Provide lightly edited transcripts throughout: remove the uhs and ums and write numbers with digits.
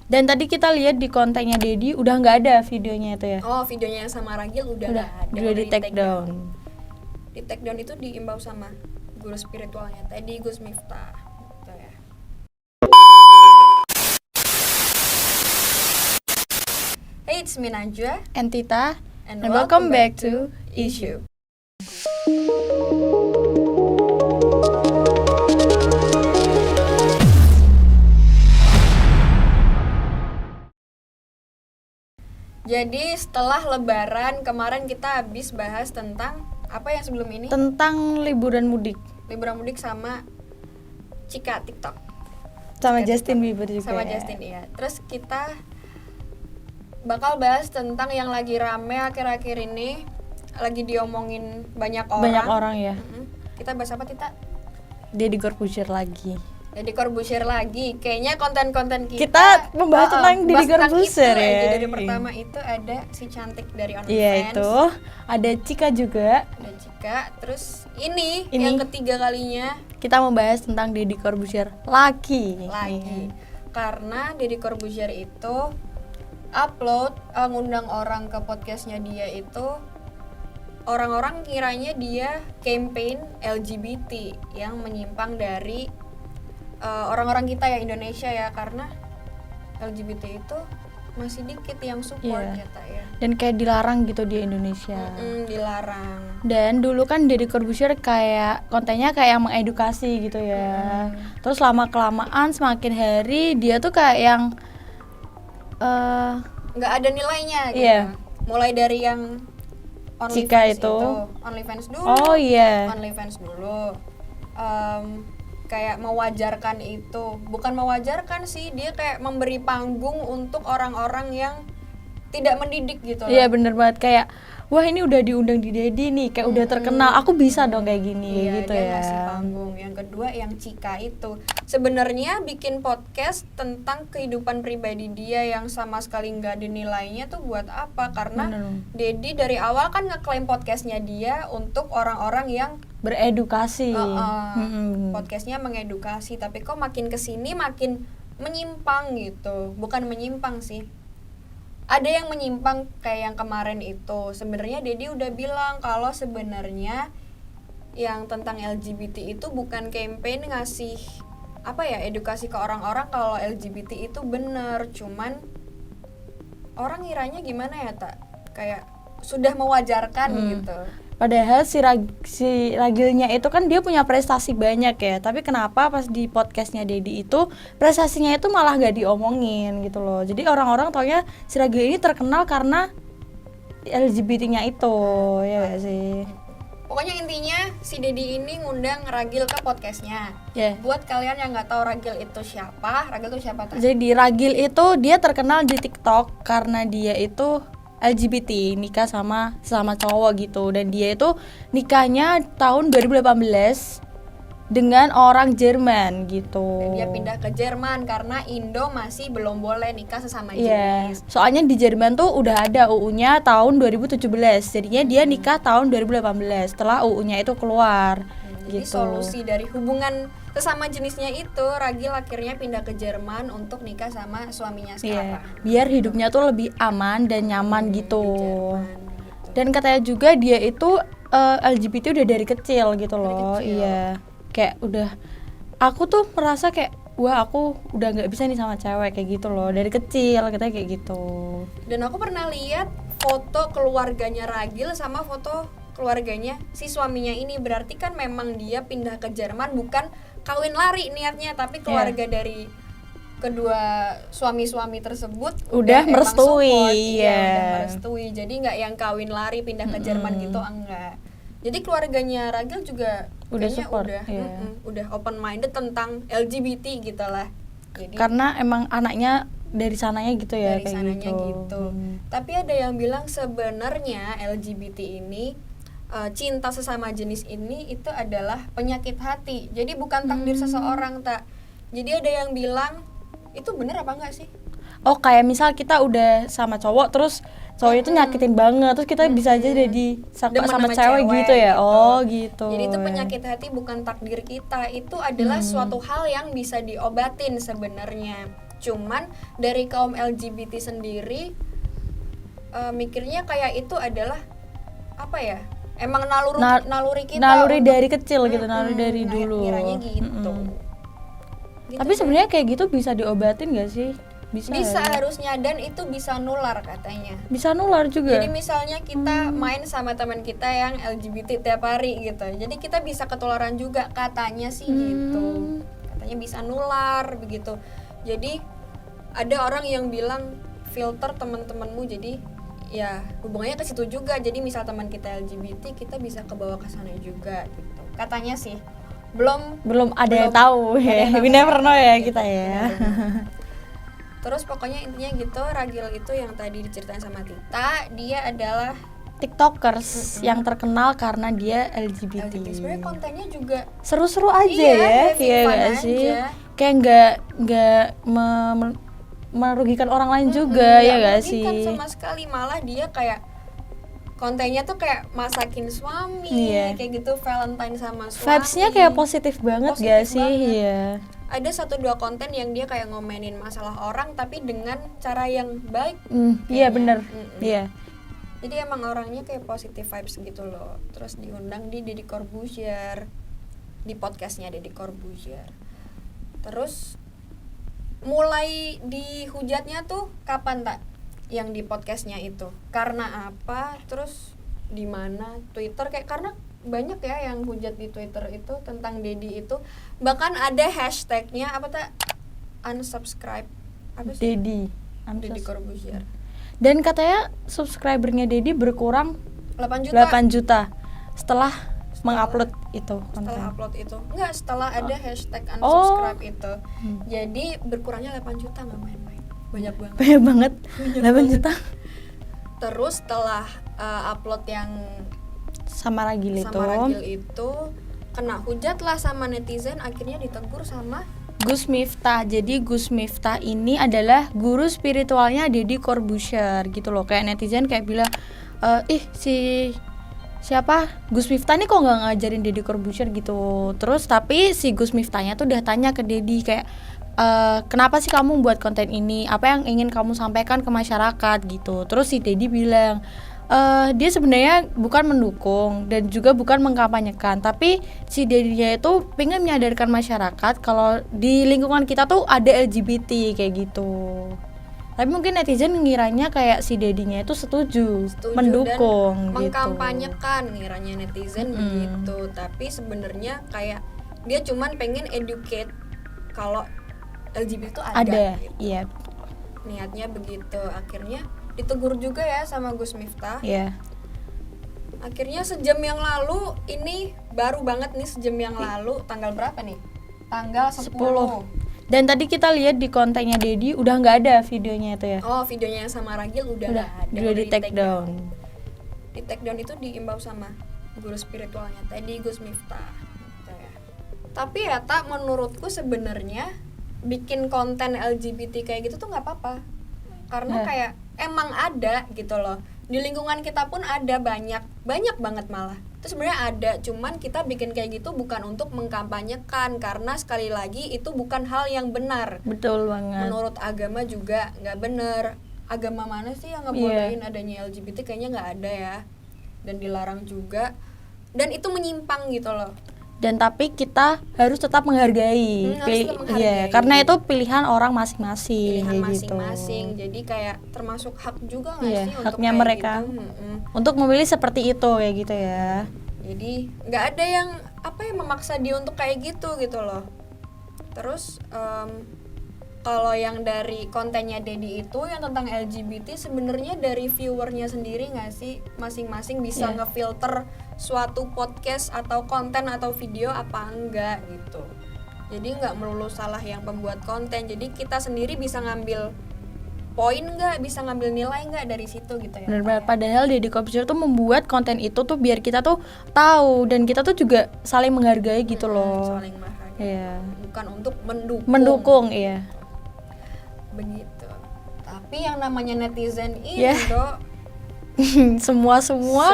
Dan tadi kita lihat di kontennya Dedi udah nggak ada videonya itu ya. Oh, videonya yang sama Ragil udah nggak ada. Udah di take down. Di take down itu diimbau sama guru spiritualnya tadi, Gus Miftah. Gitu ya. Hey, it's me Najwa And Tita, and welcome back to Issue. Jadi setelah lebaran kemarin kita habis bahas tentang apa yang sebelum ini? Tentang liburan mudik Liburan mudik sama Cika TikTok. sama Cika Justin TikTok. Bieber juga. Sama Justin iya. Terus kita bakal bahas tentang yang lagi rame akhir-akhir ini, lagi diomongin banyak orang. Banyak orang ya. Kita bahas apa, Tita? Deddy Corbuzier lagi. Deddy Corbuzier lagi. Kayaknya konten-konten kita membahas tentang Deddy Corbuzier ya. Jadi dari pertama itu ada si cantik dari OnlyFans. Iya itu. Ada Cika juga. Ada Cika. Terus ini yang ketiga kalinya kita membahas tentang Deddy Corbuzier lagi. Karena Deddy Corbuzier itu upload ngundang orang ke podcastnya dia itu, orang-orang kiranya dia campaign LGBT yang menyimpang dari orang-orang kita ya Indonesia ya, karena LGBT itu masih dikit yang support ya tak ya. Dan kayak dilarang gitu di Indonesia. Dilarang. Dan dulu kan Deddy Corbuzier kayak kontennya kayak yang mengedukasi gitu ya. Terus lama kelamaan semakin hari dia tuh kayak yang nggak ada nilainya gitu. Iya. Mulai dari yang Cika OnlyFans itu. OnlyFans dulu. Oh iya. OnlyFans dulu. Kayak mewajarkan itu, bukan mewajarkan sih, dia kayak memberi panggung untuk orang-orang yang tidak mendidik gitu. Iya bener banget, kayak wah ini udah diundang di Deddy nih, kayak udah terkenal, aku bisa dong kayak gini, gitu dia ya. ngasih panggung. Yang kedua yang Cika itu sebenarnya bikin podcast tentang kehidupan pribadi dia yang sama sekali nggak ada nilainya tuh buat apa? Karena Deddy dari awal kan ngeklaim podcastnya dia untuk orang-orang yang beredukasi. Podcastnya mengedukasi, tapi kok makin kesini makin menyimpang gitu. Bukan menyimpang sih, ada yang menyimpang kayak yang kemarin itu. Sebenarnya Deddy udah bilang kalau sebenarnya yang tentang LGBT itu bukan campaign ngasih apa ya, edukasi ke orang-orang kalau LGBT itu bener, cuman orang ngiranya gimana ya tak, kayak sudah mewajarkan gitu. Padahal si Ragilnya itu kan dia punya prestasi banyak ya, tapi kenapa pas di podcastnya Deddy itu prestasinya itu malah gak diomongin gitu loh. Jadi orang-orang taunya si Ragil ini terkenal karena LGBT-nya itu, ya gak sih? Pokoknya intinya si Deddy ini ngundang Ragil ke podcastnya. Buat kalian yang nggak tahu Ragil itu siapa, Ragil itu siapa tuh? Jadi Ragil itu dia terkenal di TikTok karena dia itu LGBT, nikah sama cowok gitu, dan dia itu nikahnya tahun 2018 dengan orang Jerman gitu. Dan dia pindah ke Jerman karena Indo masih belum boleh nikah sesama jenis. Soalnya di Jerman tuh udah ada UU-nya tahun 2017, jadinya dia nikah tahun 2018 setelah UU-nya itu keluar. Jadi solusi dari hubungan sesama jenisnya itu, Ragil akhirnya pindah ke Jerman untuk nikah sama suaminya sekarang. Biar hidupnya tuh lebih aman dan nyaman gitu. Dan katanya juga dia itu LGBT udah dari kecil gitu loh. Iya. Kayak udah, aku tuh merasa kayak wah aku udah nggak bisa nih sama cewek kayak gitu loh dari kecil, katanya kayak gitu. Dan aku pernah lihat foto keluarganya Ragil sama foto keluarganya si suaminya ini, berarti kan memang dia pindah ke Jerman bukan kawin lari niatnya, tapi keluarga dari kedua suami-suami tersebut udah merestui. Udah merestui. Jadi nggak yang kawin lari pindah ke Jerman gitu, enggak. Jadi keluarganya Ragil juga udah support, udah open minded tentang LGBT gitu lah. Jadi, karena emang anaknya dari sananya gitu ya, dari sananya gitu. Tapi ada yang bilang sebenarnya LGBT ini cinta sesama jenis ini itu adalah penyakit hati. Jadi bukan takdir seseorang tak. Jadi ada yang bilang itu bener apa enggak sih? Oh kayak misal kita udah sama cowok terus cowoknya tuh nyakitin banget, terus kita bisa aja jadi sama cewek gitu ya. Oh gitu. Jadi itu penyakit hati bukan takdir kita. Itu adalah suatu hal yang bisa diobatin sebenarnya. Cuman dari kaum LGBT sendiri mikirnya kayak itu adalah apa ya? Emang naluri kita. Naluri dari kecil gitu, naluri dari nah, dulu. Kiranya gitu. Gitu tapi sebenarnya kayak gitu bisa diobatin gak sih? Bisa ya? Harusnya, dan itu bisa nular katanya. Bisa nular juga. Jadi misalnya kita main sama teman kita yang LGBT tiap hari gitu, jadi kita bisa ketularan juga katanya sih gitu. Katanya bisa nular begitu. Jadi ada orang yang bilang filter teman-temanmu, jadi ya hubungannya ke situ juga. Jadi misal teman kita LGBT, kita bisa kebawa ke sana juga gitu. Katanya sih. Belum ada yang tahu ya. We never know ya kita ya. Terus pokoknya intinya gitu, Ragil itu yang tadi diceritain sama Tita, dia adalah TikTokers yang terkenal karena dia LGBT. Sebenarnya kontennya juga seru-seru aja ya, iya gak sih? Kayak nggak merugikan orang lain juga, ya gak sih? Sama sekali, malah dia kayak kontennya tuh kayak masakin suami, kayak gitu, Valentine sama suami. Vibes-nya kayak positif banget gak sih? Iya. Ada 1-2 konten yang dia kayak ngomenin masalah orang tapi dengan cara yang baik. Iya bener. Iya. Jadi emang orangnya kayak positive vibes gitu loh. Terus diundang di Deddy Corbuzier, di podcastnya Deddy Corbuzier. Terus mulai dihujatnya tuh kapan tak? Yang di podcastnya itu karena apa? Terus di mana? Twitter kayak, karena banyak ya yang hujat di Twitter itu tentang Deddy itu, bahkan ada hashtagnya apa tak, unsubscribe apa sih? Deddy Corbuzier. Dan katanya subscribernya Deddy berkurang 8 juta setelah mengupload itu konten. Setelah upload itu enggak, setelah ada hashtag unsubscribe itu. Jadi berkurangnya 8 juta, nggak main-main, banyak banget 8 juta. Terus setelah upload yang sama Ragil itu kena hujat lah sama netizen, akhirnya ditegur sama Gus Miftah. Jadi Gus Miftah ini adalah guru spiritualnya Deddy Corbuzier gitu loh. Kayak netizen kayak bilang, siapa Gus Miftah nih kok nggak ngajarin Deddy Corbuzier gitu. Terus tapi si Gus Miftahnya tuh udah tanya ke Deddy kayak, kenapa sih kamu buat konten ini? Apa yang ingin kamu sampaikan ke masyarakat gitu. Terus si Deddy bilang, dia sebenarnya bukan mendukung dan juga bukan mengkampanyekan, tapi si Deddy-nya itu pengen menyadarkan masyarakat kalau di lingkungan kita tuh ada LGBT kayak gitu. Tapi mungkin netizen ngiranya kayak si Deddy-nya itu setuju mendukung dan gitu. Mengkampanyekan ngiranya netizen begitu, tapi sebenarnya kayak dia cuman pengen educate kalau LGBT itu ada gitu. Iya. Niatnya begitu. Akhirnya ditegur juga ya sama Gus Miftah. Iya. Akhirnya sejam yang lalu, ini baru banget nih, sejam yang lalu, tanggal berapa nih? Tanggal 10. Dan tadi kita lihat di kontennya Deddy udah nggak ada videonya itu ya. Oh, videonya yang sama Ragil udah nggak ada. Udah di take down. Di take down itu diimbau sama guru spiritualnya tadi, Gus Miftah gitu ya. Tapi ya tak, menurutku sebenarnya bikin konten LGBT kayak gitu tuh nggak apa-apa. Karena kayak emang ada gitu loh, di lingkungan kita pun ada banyak banget malah. Itu sebenarnya ada, cuman kita bikin kayak gitu bukan untuk mengkampanyekan, karena sekali lagi itu bukan hal yang benar. Betul banget. Menurut agama juga nggak benar. Agama mana sih yang ngebolehin adanya LGBT? Kayaknya nggak ada ya, dan dilarang juga, dan itu menyimpang gitu loh. Dan tapi kita harus tetap menghargai, karena itu pilihan orang masing-masing. Pilihan masing-masing, jadi kayak termasuk hak juga nggak sih untuk haknya mereka gitu? Untuk memilih seperti itu kayak gitu ya. Jadi nggak ada yang memaksa dia untuk kayak gitu loh. Terus kalau yang dari kontennya Deddy itu yang tentang LGBT, sebenarnya dari viewernya sendiri nggak sih masing-masing bisa ngefilter suatu podcast atau konten atau video apa enggak gitu. Jadi nggak melulu salah yang pembuat konten, jadi kita sendiri bisa ngambil poin nggak, bisa ngambil nilai nggak dari situ gitu ya. Benar, padahal Deddy Corbuzier tuh membuat konten itu tuh biar kita tuh tahu dan kita tuh juga saling menghargai gitu loh. Saling menghargai. Bukan untuk mendukung, iya. Begitu. Tapi yang namanya netizen ini semua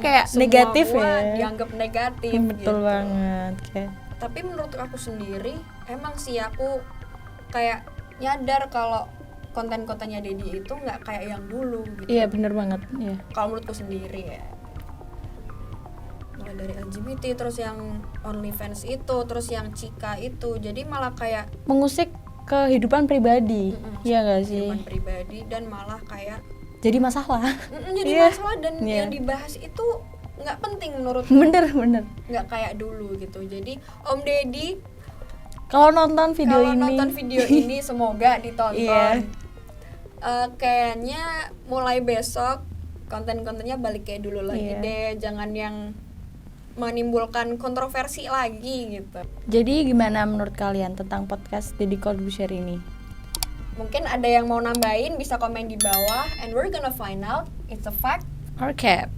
kayak negatif ya, dianggap negatif. Betul gitu. Banget kayak. Tapi menurut aku sendiri emang sih aku kayak nyadar kalau konten-kontennya Deddy itu nggak kayak yang dulu gitu. Iya bener banget. Iya. Kalau menurutku sendiri ya, mulai dari LGBT, terus yang OnlyFans itu, terus yang Cika itu, jadi malah kayak Mengusik kehidupan pribadi, iya nggak sih? kehidupan pribadi dan malah kayak Jadi masalah. jadi Iya. masalah dan Iya. yang dibahas itu nggak penting menurut Bener. nggak kayak dulu gitu. Jadi Om Deddy Kalau nonton video kalau ini, nonton video ini semoga ditonton. Iya. Kayaknya mulai besok konten-kontennya balik kayak dulu lagi Iya. deh, jangan yang menimbulkan kontroversi lagi gitu. Jadi gimana menurut kalian tentang podcast Deddy Corbuzier ini? Mungkin ada yang mau nambahin bisa komen di bawah, and we're gonna find out it's a fact Or cap?